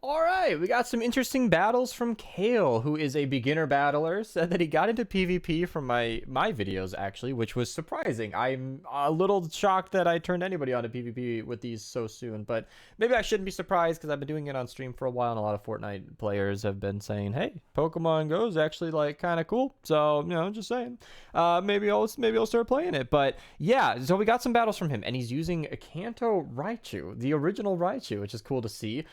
All right, we got some interesting battles from Kale, who is a beginner battler. Said that he got into PvP from my videos actually, which was surprising. I'm a little shocked that I turned anybody on to PvP with these so soon, but maybe I shouldn't be surprised because I've been doing it on stream for a while, and a lot of Fortnite players have been saying, "Hey, Pokemon Go is actually like kind of cool." So just saying, maybe I'll start playing it. But yeah, so we got some battles from him, and he's using a Kanto Raichu, the original Raichu, which is cool to see.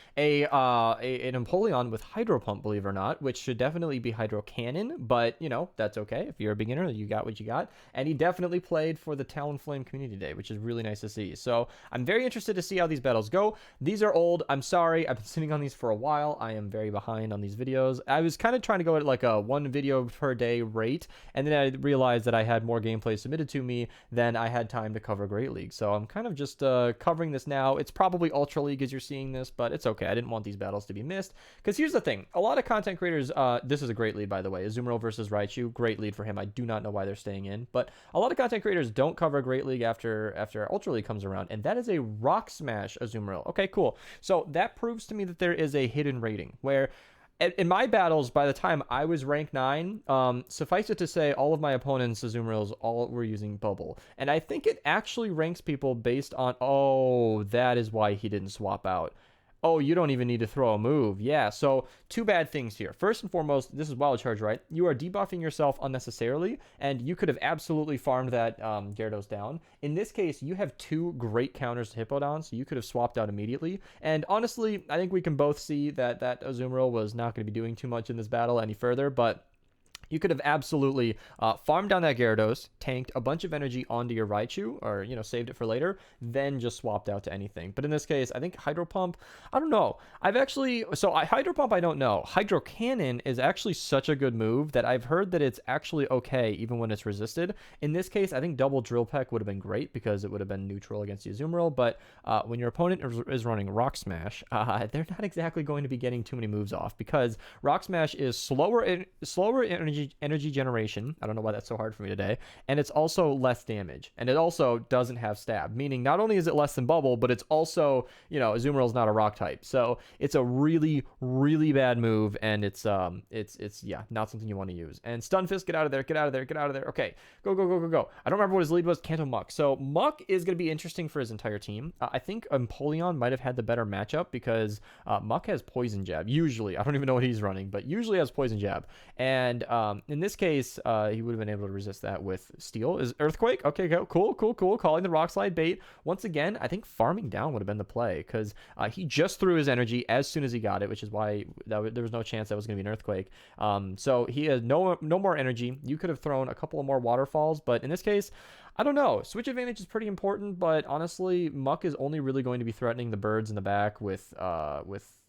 An Empoleon with Hydro Pump, believe it or not, which should definitely be Hydro Cannon, but that's okay. If you're a beginner, you got what you got. And he definitely played for the Talonflame Community Day, which is really nice to see. So I'm very interested to see how these battles go. These are old. I'm sorry. I've been sitting on these for a while. I am very behind on these videos. I was kind of trying to go at like a 1 video per day rate, and then I realized that I had more gameplay submitted to me than I had time to cover Great League. So I'm kind of just covering this now. It's probably Ultra League as you're seeing this, but it's okay. I didn't want these battles to be missed, because here's the thing. A lot of content creators, this is a great lead, by the way. Azumarill versus Raichu, great lead for him. I do not know why they're staying in, but a lot of content creators don't cover Great League after Ultra League comes around, and that is a Rock Smash Azumarill. Okay, cool. So that proves to me that there is a hidden rating where in my battles, by the time I was rank 9, suffice it to say, all of my opponents' Azumarills all were using Bubble. And I think it actually ranks people based on, oh, that is why he didn't swap out. Oh, you don't even need to throw a move. Yeah, so two bad things here. First and foremost, this is Wild Charge, right? You are debuffing yourself unnecessarily, and you could have absolutely farmed that Gyarados down. In this case, you have two great counters to Hippowdon, so you could have swapped out immediately. And honestly, I think we can both see that Azumarill was not going to be doing too much in this battle any further, but you could have absolutely farmed down that Gyarados, tanked a bunch of energy onto your Raichu, or, saved it for later, then just swapped out to anything. But in this case, I think Hydro Pump, I don't know. Hydro Pump, I don't know. Hydro Cannon is actually such a good move that I've heard that it's actually okay even when it's resisted. In this case, I think Double Drill Peck would have been great because it would have been neutral against the Azumarill, but when your opponent is running Rock Smash, they're not exactly going to be getting too many moves off, because Rock Smash is slower energy generation. I don't know why that's so hard for me today. And it's also less damage. And it also doesn't have stab, meaning not only is it less than Bubble, but it's also, Azumarill's not a rock type. So it's a really, really bad move, and it's not something you want to use. And Stunfisk, get out of there, get out of there, get out of there. Okay, go, go, go, go, go. I don't remember what his lead was. Kanto Muck. So Muck is going to be interesting for his entire team. I think Empoleon might have had the better matchup because Muck has Poison Jab. Usually. I don't even know what he's running, but usually has Poison Jab. And in this case, he would have been able to resist that with Steel. Is Earthquake? Okay, go. Cool. Calling the Rock Slide bait. Once again, I think farming down would have been the play, because he just threw his energy as soon as he got it, which is why there was no chance that was going to be an Earthquake. So he has no more energy. You could have thrown a couple of more waterfalls, but in this case, I don't know. Switch advantage is pretty important, but honestly, Muck is only really going to be threatening the birds in the back with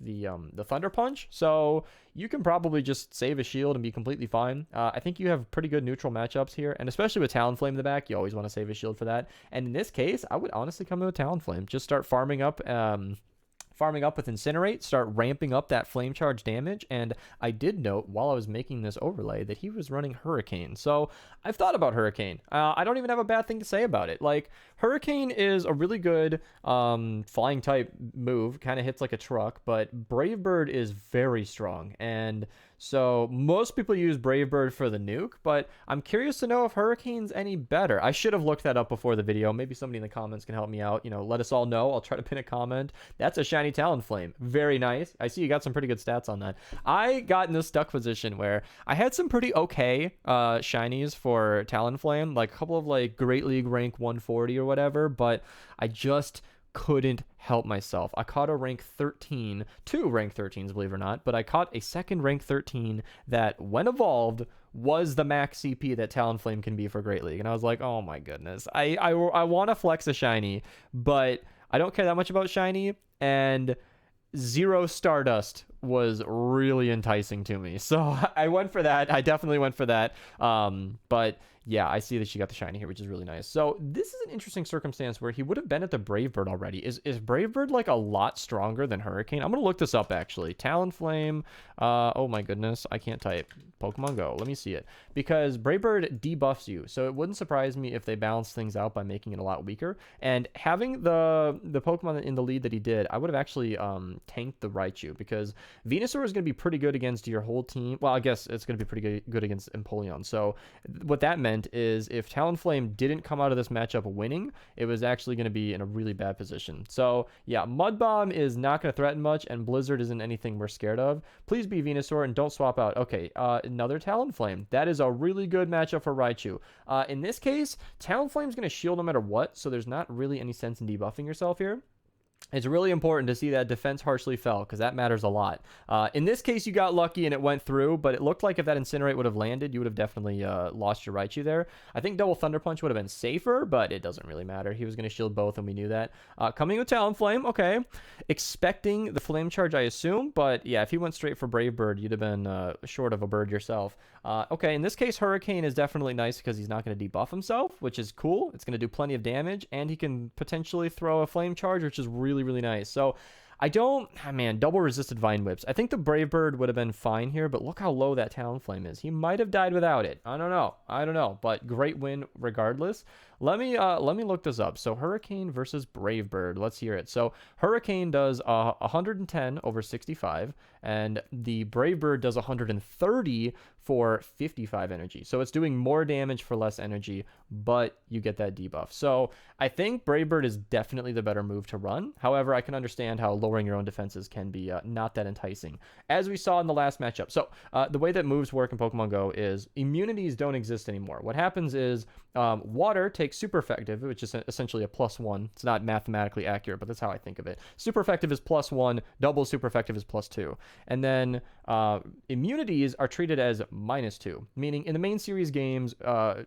the Thunder Punch. So you can probably just save a shield and be completely fine. I think you have pretty good neutral matchups here, and especially with Talonflame in the back, you always want to save a shield for that. And in this case, I would honestly come in with Talonflame. Just start farming up with Incinerate, start ramping up that Flame Charge damage. And I did note while I was making this overlay that he was running Hurricane. So I've thought about Hurricane. I don't even have a bad thing to say about it. Like, Hurricane is a really good flying type move, kind of hits like a truck, but Brave Bird is very strong. And so most people use Brave Bird for the nuke, but I'm curious to know if Hurricane's any better. I should have looked that up before the video. Maybe somebody in the comments can help me out. Let us all know. I'll try to pin a comment. That's a shiny Talonflame. Very nice. I see you got some pretty good stats on that. I got in this stuck position where I had some pretty okay shinies for Talonflame, like a couple of like Great League rank 140 or whatever, but I just couldn't help myself. I caught a rank 13, two rank 13s, believe it or not, but I caught a second rank 13 that, when evolved, was the max CP that Talonflame can be for Great League. And I was like, oh my goodness. I want to flex a shiny, but I don't care that much about shiny, and 0 Stardust was really enticing to me. So I went for that. I definitely went for that. But yeah, I see that she got the shiny here, which is really nice. So this is an interesting circumstance where he would have been at the Brave Bird already. Is Brave Bird like a lot stronger than Hurricane? I'm gonna look this up actually. Talonflame. Oh my goodness, I can't type. Pokemon Go. Let me see it. Because Brave Bird debuffs you, so it wouldn't surprise me if they balance things out by making it a lot weaker. And having the Pokemon in the lead that he did, I would have actually tanked the Raichu, because Venusaur is going to be pretty good against your whole team. Well, I guess it's going to be pretty good against Empoleon. So what that meant is if Talonflame didn't come out of this matchup winning, it was actually going to be in a really bad position. So yeah, Mud Bomb is not going to threaten much, and Blizzard isn't anything we're scared of. Please be Venusaur and don't swap out. Okay, another Talonflame. That is a really good matchup for Raichu. In this case, Talonflame is going to shield no matter what, so there's not really any sense in debuffing yourself here. It's really important to see that defense harshly fell, because that matters a lot. In this case, you got lucky and it went through, but it looked like if that Incinerate would have landed, you would have definitely lost your Raichu there. I think Double Thunder Punch would have been safer, but it doesn't really matter. He was going to shield both, and we knew that. Coming with Talonflame, okay. Expecting the Flame Charge, I assume, but yeah, if he went straight for Brave Bird, you'd have been short of a bird yourself. Okay, in this case, Hurricane is definitely nice because he's not going to debuff himself, which is cool. It's going to do plenty of damage, and he can potentially throw a Flame Charge, which is really nice. So I don't, man, double resisted Vine Whips. I think the Brave Bird would have been fine here, but look how low that Talonflame is. He might have died without it. I don't know, but great win regardless. Let me look this up. So Hurricane versus Brave Bird. Let's hear it. So Hurricane does 110 over 65, and the Brave Bird does 130 for 55 energy. So it's doing more damage for less energy, but you get that debuff. So I think Brave Bird is definitely the better move to run. However, I can understand how lowering your own defenses can be not that enticing, as we saw in the last matchup. So the way that moves work in Pokemon Go is immunities don't exist anymore. What happens is water takes super effective, which is essentially a +1. It's not mathematically accurate, but that's how I think of it. Super effective is +1, double super effective is +2. And then immunities are treated as -2, meaning in the main series games,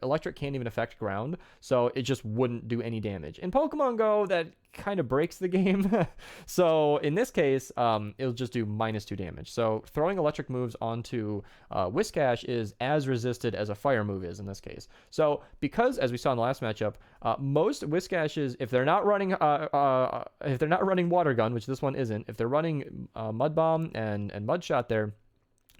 electric can't even affect ground, so it just wouldn't do any damage. In Pokemon Go, that kind of breaks the game. So in this case, it'll just do -2 damage. So throwing electric moves onto Whiscash is as resisted as a fire move is in this case. So because, as we saw in the last matchup, most Whiscashes, if they're not running Water Gun, which this one isn't, if they're running Mud Bomb and Mud Shot there,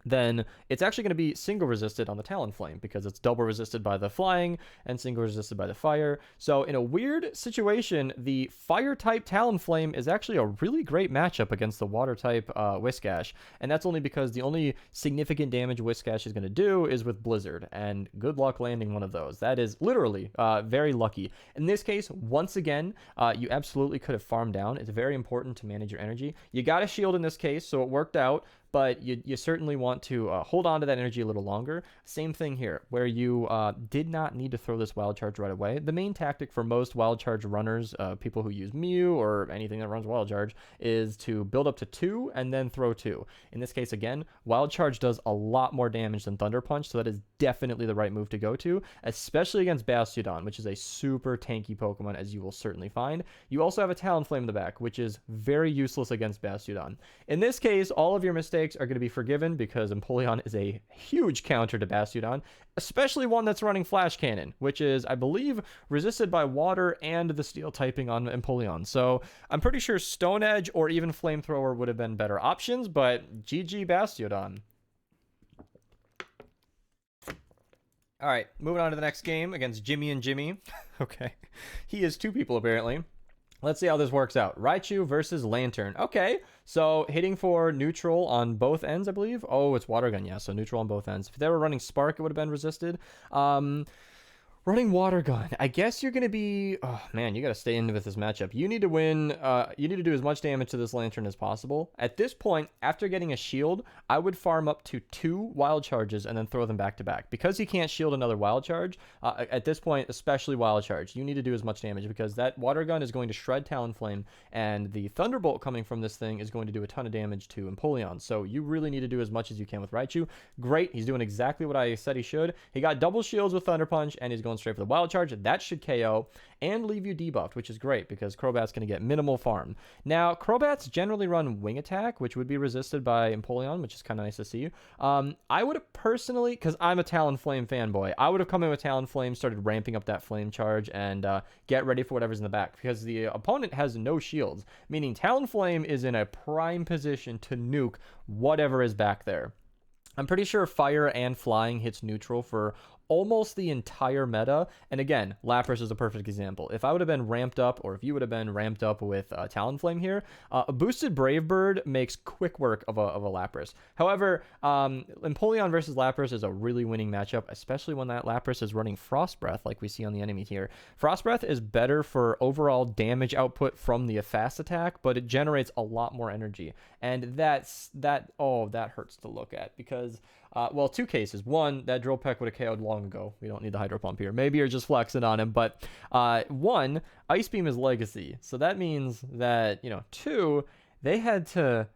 then it's actually going to be single resisted on the Talonflame, because it's double resisted by the flying and single resisted by the fire. So in a weird situation, the fire type Talonflame is actually a really great matchup against the water type Whiscash, and that's only because the only significant damage Whiscash is going to do is with Blizzard, and good luck landing one of those. That is literally very lucky. In this case, once again, you absolutely could have farmed down. It's very important to manage your energy. You got a shield in this case, so it worked out, but you certainly want to hold on to that energy a little longer. Same thing here, where you did not need to throw this Wild Charge right away. The main tactic for most Wild Charge runners, people who use Mew or anything that runs Wild Charge, is to build up to 2 and then throw 2. In this case, again, Wild Charge does a lot more damage than Thunder Punch, so that is definitely the right move to go to, especially against Bastiodon, which is a super tanky Pokemon, as you will certainly find. You also have a Talonflame in the back, which is very useless against Bastiodon. In this case, all of your mistakes are going to be forgiven, because Empoleon is a huge counter to Bastiodon, especially one that's running Flash Cannon, which is, I believe, resisted by water and the steel typing on Empoleon. So I'm pretty sure Stone Edge or even Flamethrower would have been better options, but GG Bastiodon. All right, moving on to the next game against Jimmy and Jimmy. Okay, he is 2 people apparently. Let's see how this works out. Raichu versus Lantern. Okay, so hitting for neutral on both ends, I believe. Oh, it's Water Gun, yeah, so neutral on both ends. If they were running Spark, it would have been resisted. Running Water Gun. I guess you're going to be... Oh, man, you got to stay in with this matchup. You need to win... you need to do as much damage to this Lantern as possible. At this point, after getting a shield, I would farm up to 2 Wild Charges and then throw them back to back. Because he can't shield another Wild Charge, at this point, especially Wild Charge, you need to do as much damage, because that Water Gun is going to shred Talonflame, and the Thunderbolt coming from this thing is going to do a ton of damage to Empoleon. So you really need to do as much as you can with Raichu. Great, he's doing exactly what I said he should. He got double shields with Thunder Punch, and he's going going straight for the wild charge. That should KO and leave you debuffed, which is great because Crobat's going to get minimal farm. Now, Crobats generally run Wing Attack, which would be resisted by Empoleon, which is kind of nice to see. I would have personally, because I'm a Talonflame fanboy, I would have come in with Talonflame, started ramping up that Flame Charge, and get ready for whatever's in the back, because the opponent has no shields, meaning Talonflame is in a prime position to nuke whatever is back there. I'm pretty sure Fire and Flying hits neutral for almost the entire meta. And again, Lapras is a perfect example. If I would have been ramped up, or if you would have been ramped up with Talonflame here, a boosted Brave Bird makes quick work of a Lapras. However, Empoleon versus Lapras is a really winning matchup, especially when that Lapras is running Frost Breath like we see on the enemy here. Frost Breath is better for overall damage output from the fast attack, but it generates a lot more energy. And that hurts to look at because well, two cases. One, that Drill Peck would have KO'd long ago. We don't need the Hydro Pump here. Maybe you're just flexing on him. But one, Ice Beam is Legacy. So that means that, you know, two, they had to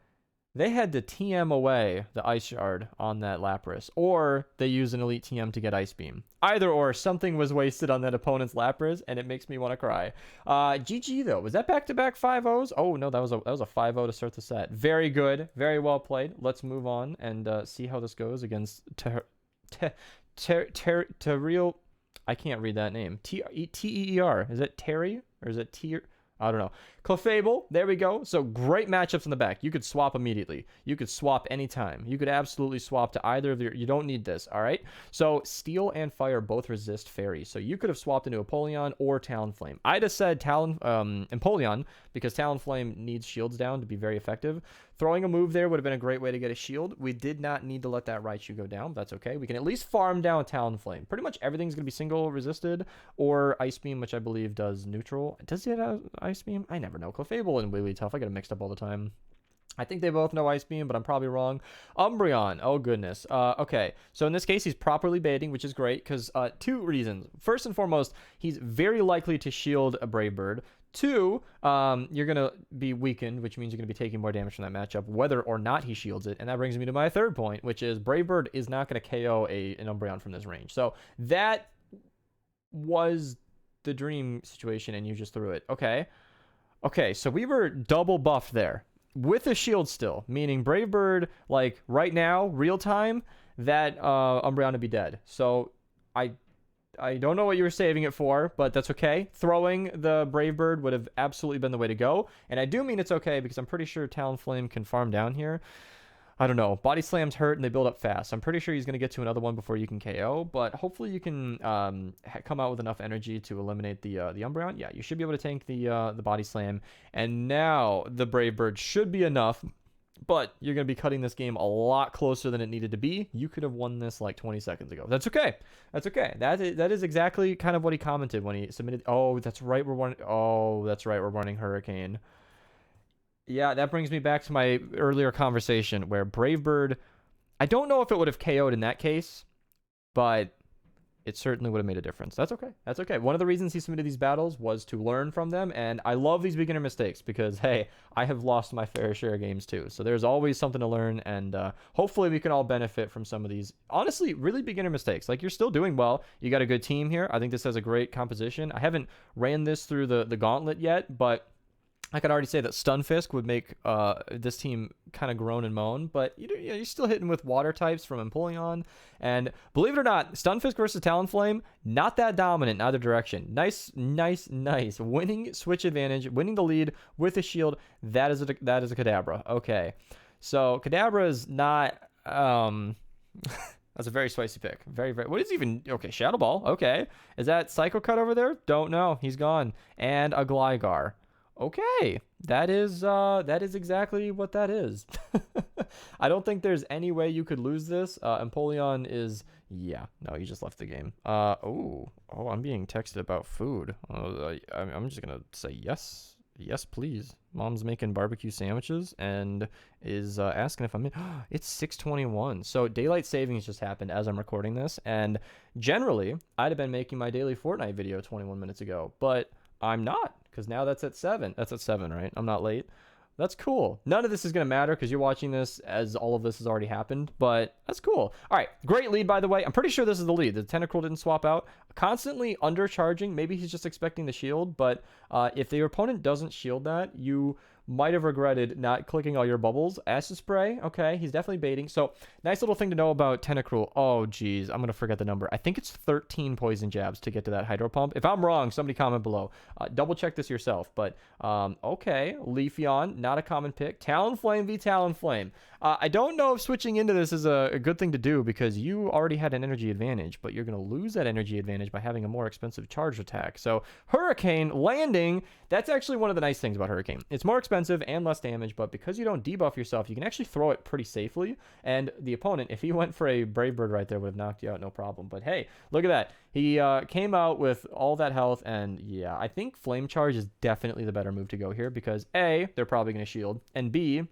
TM away the Ice Shard on that Lapras. Or they use an Elite TM to get Ice Beam. Either or, something was wasted on that opponent's Lapras, and it makes me want to cry. GG, though. Was that back-to-back 5-0s? Oh, no, that was a 5-0 to start the set. Very good. Very well played. Let's move on and see how this goes against Terriel. I can't read that name. T-E-E-R. Is it Terry? Or is it T? I don't know. Clefable, there we go. So great matchups in the back. You could swap immediately. You could swap anytime. You could absolutely swap to either of your... You don't need this, all right? So Steel and Fire both resist Fairy. So you could have swapped into Empoleon or Talonflame. I'd have said Empoleon because Talonflame needs shields down to be very effective. Throwing a move there would have been a great way to get a shield. We did not need to let that Raichu go down. That's okay. We can at least farm down Talonflame. Pretty much everything's going to be single resisted or Ice Beam, which I believe does neutral. Does it have Ice Beam? I never know. Clefable and Wigglytuff, I get it mixed up all the time. I think they both know Ice Beam, but I'm probably wrong. Umbreon, oh goodness. Okay, so in this case, he's properly baiting, which is great, because two reasons. First and foremost, he's very likely to shield a Brave Bird. Two, you're going to be weakened, which means you're going to be taking more damage from that matchup, whether or not he shields it. And that brings me to my third point, which is Brave Bird is not going to KO an Umbreon from this range. So that was the dream situation, and you just threw it. Okay, so we were double buffed there with a shield still, meaning Brave Bird, like right now, real time, that Umbreon would be dead. So I don't know what you were saving it for, but that's okay. Throwing the Brave Bird would have absolutely been the way to go. And I do mean it's okay because I'm pretty sure Talonflame can farm down here. I don't know. Body Slams hurt and they build up fast. I'm pretty sure he's going to get to another one before you can KO, but hopefully you can come out with enough energy to eliminate the Umbreon. Yeah, you should be able to tank the Body Slam. And now the Brave Bird should be enough, but you're going to be cutting this game a lot closer than it needed to be. You could have won this like 20 seconds ago. That's okay. That's okay. That is exactly kind of what he commented when he submitted. Oh, that's right. We're running Hurricane. Yeah, that brings me back to my earlier conversation where Brave Bird, I don't know if it would have KO'd in that case, but it certainly would have made a difference. That's okay. That's okay. One of the reasons he submitted these battles was to learn from them, and I love these beginner mistakes because, hey, I have lost my fair share of games too. So there's always something to learn, and hopefully we can all benefit from some of these, honestly, really beginner mistakes. Like, you're still doing well. You got a good team here. I think this has a great composition. I haven't ran this through the gauntlet yet, but I could already say that Stunfisk would make this team kind of groan and moan, but you're still hitting with water types from Empoleon. And believe it or not, Stunfisk versus Talonflame, not that dominant in either direction. Nice. Winning switch advantage, winning the lead with a shield. That is a Kadabra. Okay. So Kadabra is not... That's a very spicy pick. Very, very... What is even... Okay, Shadow Ball. Okay. Is that Psycho Cut over there? Don't know. He's gone. And a Gligar. Okay, that is exactly what that is. I don't think there's any way you could lose this. Empoleon is... Yeah, no, you just left the game. Oh, I'm being texted about food. I'm just going to say yes. Yes, please. Mom's making barbecue sandwiches and is asking if I'm in. It's 6:21. So daylight savings just happened as I'm recording this. And generally, I'd have been making my daily Fortnite video 21 minutes ago. But I'm not, because now that's at 7. That's at 7, right? I'm not late. That's cool. None of this is going to matter because you're watching this as all of this has already happened, but that's cool. All right, great lead, by the way. I'm pretty sure this is the lead. The Tentacruel didn't swap out. Constantly undercharging. Maybe he's just expecting the shield, but if the opponent doesn't shield that, you might have regretted not clicking all your bubbles. Acid Spray, okay, he's definitely baiting. So, nice little thing to know about Tentacruel. Oh, geez, I'm going to forget the number. I think it's 13 poison jabs to get to that Hydro Pump. If I'm wrong, somebody comment below. Double check this yourself, but okay. Leafeon, not a common pick. Talonflame v Talonflame. I don't know if switching into this is a good thing to do because you already had an energy advantage, but you're going to lose that energy advantage by having a more expensive charge attack. So, Hurricane landing, that's actually one of the nice things about Hurricane. It's more expensive and less damage, but because you don't debuff yourself, you can actually throw it pretty safely. And the opponent, if he went for a Brave Bird right there, would have knocked you out, no problem. But hey, look at that. He came out with all that health, and yeah, I think Flame Charge is definitely the better move to go here because A, they're probably going to shield, and B,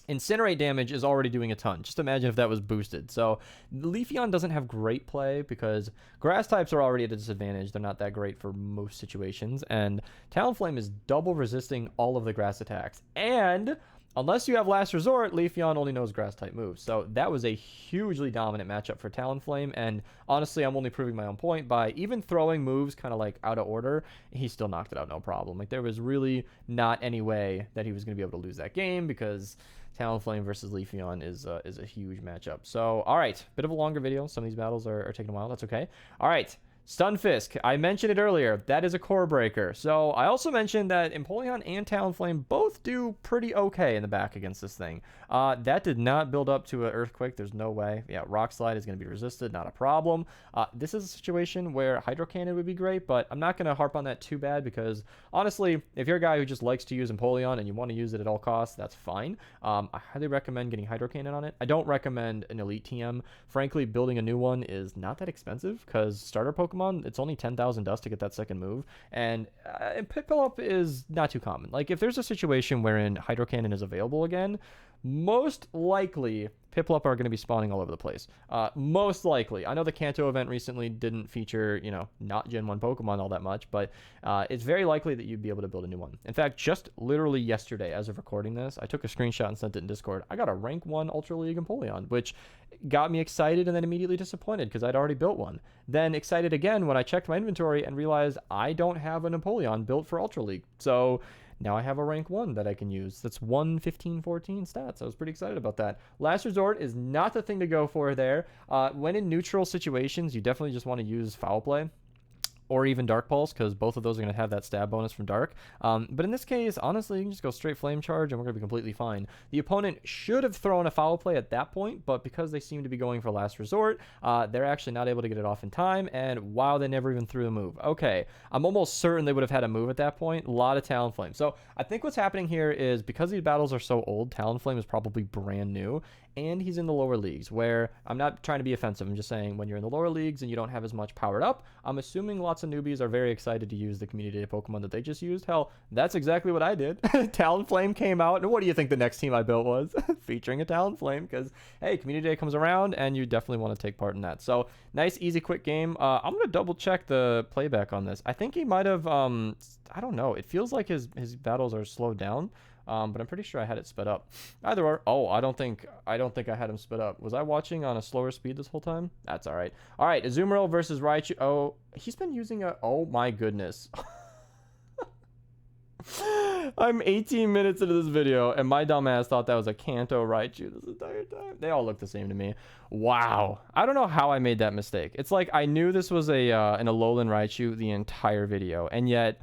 Incinerate damage is already doing a ton. Just imagine if that was boosted. So Leafeon doesn't have great play because grass types are already at a disadvantage. They're not that great for most situations. And Talonflame is double resisting all of the grass attacks. And unless you have Last Resort, Leafeon only knows grass type moves. So that was a hugely dominant matchup for Talonflame. And honestly, I'm only proving my own point by even throwing moves kind of like out of order. He still knocked it out no problem. Like there was really not any way that he was going to be able to lose that game because Talonflame versus Leafeon is a huge matchup. So, all right, bit of a longer video. Some of these battles are taking a while. That's okay. All right, Stunfisk. I mentioned it earlier. That is a core breaker. So I also mentioned that Empoleon and Talonflame both do pretty okay in the back against this thing. That did not build up to an Earthquake. There's no way. Yeah, Rock Slide is going to be resisted. Not a problem. This is a situation where Hydro Cannon would be great, but I'm not going to harp on that too bad because, honestly, if you're a guy who just likes to use Empoleon and you want to use it at all costs, that's fine. I highly recommend getting Hydro Cannon on it. I don't recommend an Elite TM. Frankly, building a new one is not that expensive because starter Pokemon, it's only 10,000 dust to get that second move, and Piplup is not too common. Like, if there's a situation wherein Hydro Cannon is available again, most likely Piplup are going to be spawning all over the place. Most likely. I know the Kanto event recently didn't feature, not Gen 1 Pokemon all that much, but it's very likely that you'd be able to build a new one. In fact, just literally yesterday, as of recording this, I took a screenshot and sent it in Discord. I got a rank 1 Ultra League Empoleon, which got me excited and then immediately disappointed because I'd already built one. Then excited again when I checked my inventory and realized I don't have an Empoleon built for Ultra League. So now I have a rank 1 that I can use. That's 115-14 stats. I was pretty excited about that. Last Resort is not the thing to go for there. When in neutral situations, you definitely just want to use Foul Play or even Dark Pulse, because both of those are going to have that stab bonus from Dark. But in this case, honestly, you can just go straight Flame Charge, and we're going to be completely fine. The opponent should have thrown a Foul Play at that point, but because they seem to be going for Last Resort, they're actually not able to get it off in time, and wow, they never even threw a move. Okay, I'm almost certain they would have had a move at that point. A lot of Talonflame. So I think what's happening here is because these battles are so old, Talonflame is probably brand new, and he's in the lower leagues, where I'm not trying to be offensive. I'm just saying when you're in the lower leagues and you don't have as much powered up, I'm assuming lots of newbies are very excited to use the community day Pokemon that they just used. Hell, that's exactly what I did. Talonflame came out, and what do you think the next team I built was? Featuring a Talonflame, because, hey, community day comes around, and you definitely want to take part in that. So, nice, easy, quick game. I'm going to double check the playback on this. I think he might have, I don't know. It feels like his battles are slowed down. But I'm pretty sure I had it sped up. Either or. Oh, I don't think I had him sped up. Was I watching on a slower speed this whole time? That's all right. All right, Azumarill versus Raichu. Oh, he's been using a... Oh, my goodness. I'm 18 minutes into this video, and my dumbass thought that was a Kanto Raichu this entire time. They all look the same to me. Wow. I don't know how I made that mistake. It's like I knew this was an Alolan Raichu the entire video, and yet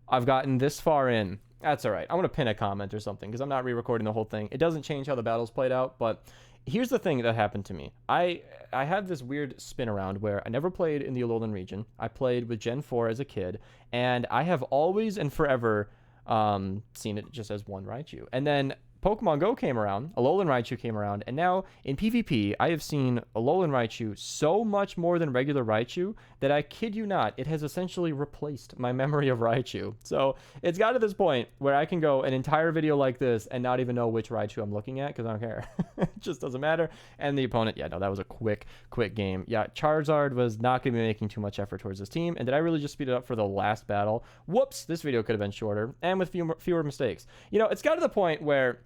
I've gotten this far in. That's all right. I'm going to pin a comment or something because I'm not re-recording the whole thing. It doesn't change how the battles played out, but here's the thing that happened to me. I had this weird spin around where I never played in the Alolan region. I played with Gen 4 as a kid, and I have always and forever seen it just as one Raichu. And then Pokemon Go came around, Alolan Raichu came around, and now in PvP, I have seen Alolan Raichu so much more than regular Raichu that I kid you not, it has essentially replaced my memory of Raichu. So it's got to this point where I can go an entire video like this and not even know which Raichu I'm looking at because I don't care. It just doesn't matter. And the opponent, yeah, no, that was a quick game. Yeah, Charizard was not going to be making too much effort towards this team. And did I really just speed it up for the last battle? Whoops, this video could have been shorter and with fewer mistakes. You know, it's got to the point where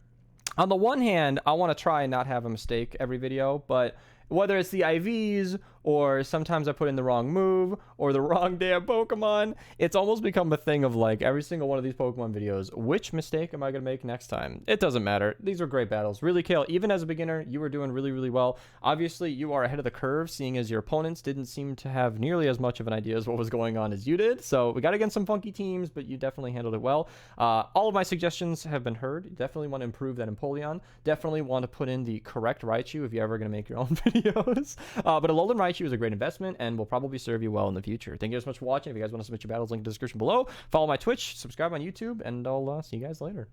on the one hand, I want to try and not have a mistake every video, but whether it's the IVs or sometimes I put in the wrong move or the wrong damn Pokemon, it's almost become a thing of like every single one of these Pokemon videos, which mistake am I going to make next time? It doesn't matter. These are great battles. Really, Kale, even as a beginner, you were doing really well. Obviously, you are ahead of the curve, seeing as your opponents didn't seem to have nearly as much of an idea as what was going on as you did. So we got against some funky teams, but you definitely handled it well. All of my suggestions have been heard. You definitely want to improve that Empoleon. Definitely want to put in the correct Raichu if you're ever going to make your own videos. But Alolan Raichu is a great investment and will probably serve you well in the future. Thank you guys so much for watching. If you guys want to submit your battles, link in the description below. Follow my Twitch, subscribe on YouTube, and I'll see you guys later.